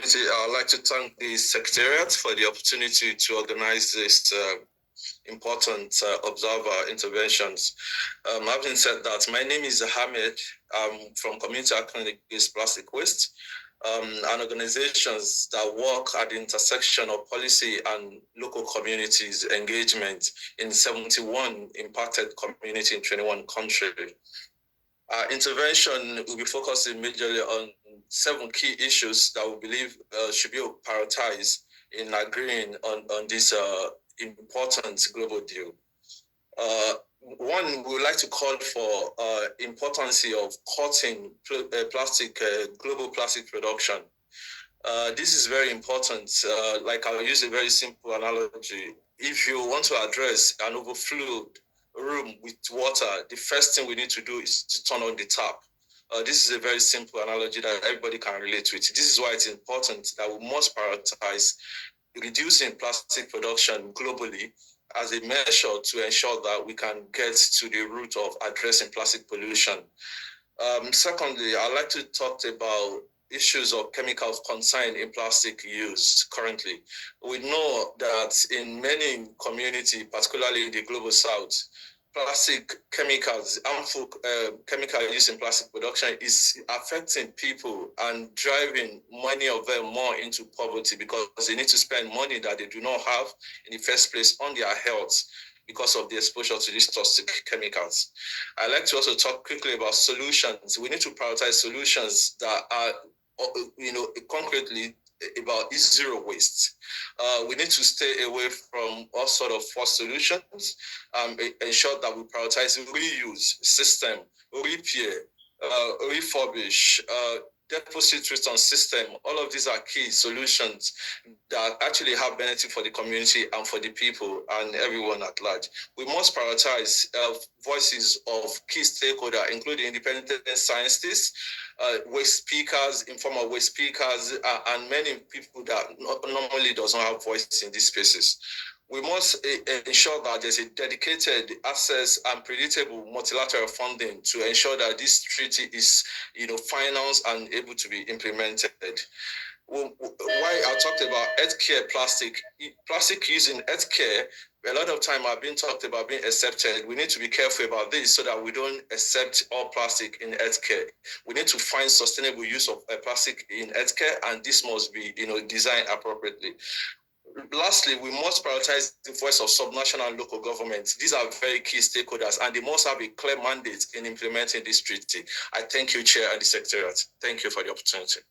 opportunity. I'd like to thank the Secretariat for the opportunity to organize this important observer interventions. Having said that, my name is Ahmed. I'm from Community Action Against Plastic Waste, and organizations that work at the intersection of policy and local communities engagement in 71 impacted communities in 21 countries. Our intervention will be focusing majorly on 7 key issues that we believe should be prioritized in agreeing on this important global deal. One, we would like to call for importance of cutting global plastic production. This is very important. Like I'll use a very simple analogy. If you want to address an overflow room with water, the first thing we need to do is to turn on the tap. This is a very simple analogy that everybody can relate with. This is why it's important that we must prioritize reducing plastic production globally as a measure to ensure that we can get to the root of addressing plastic pollution. Secondly, I'd like to talk about issues of chemical of concern in plastic use currently. We know that in many communities, particularly in the global south, plastic chemicals, harmful chemical use in plastic production is affecting people and driving many of them more into poverty because they need to spend money that they do not have in the first place on their health because of the exposure to these toxic chemicals. I'd like to also talk quickly about solutions. We need to prioritize solutions that are, concretely about zero waste. We need to stay away from all sort of forced solutions, ensure that we prioritize reuse system, repair, refurbish, deposit return system. All of these are key solutions that actually have benefit for the community and for the people and everyone at large. We must prioritize voices of key stakeholders, including independent scientists, waste speakers, informal waste speakers, and many people that normally does not have voice in these spaces. We must ensure that there's a dedicated access and predictable multilateral funding to ensure that this treaty is, financed and able to be implemented. Why I talked about healthcare plastic use in healthcare, a lot of time I've been talked about being accepted. We need to be careful about this so that we don't accept all plastic in healthcare. We need to find sustainable use of plastic in healthcare, and this must be, designed appropriately. Lastly, we must prioritize the voice of subnational and local governments. These are very key stakeholders, and they must have a clear mandate in implementing this treaty. I thank you, Chair, and the Secretariat. Thank you for the opportunity.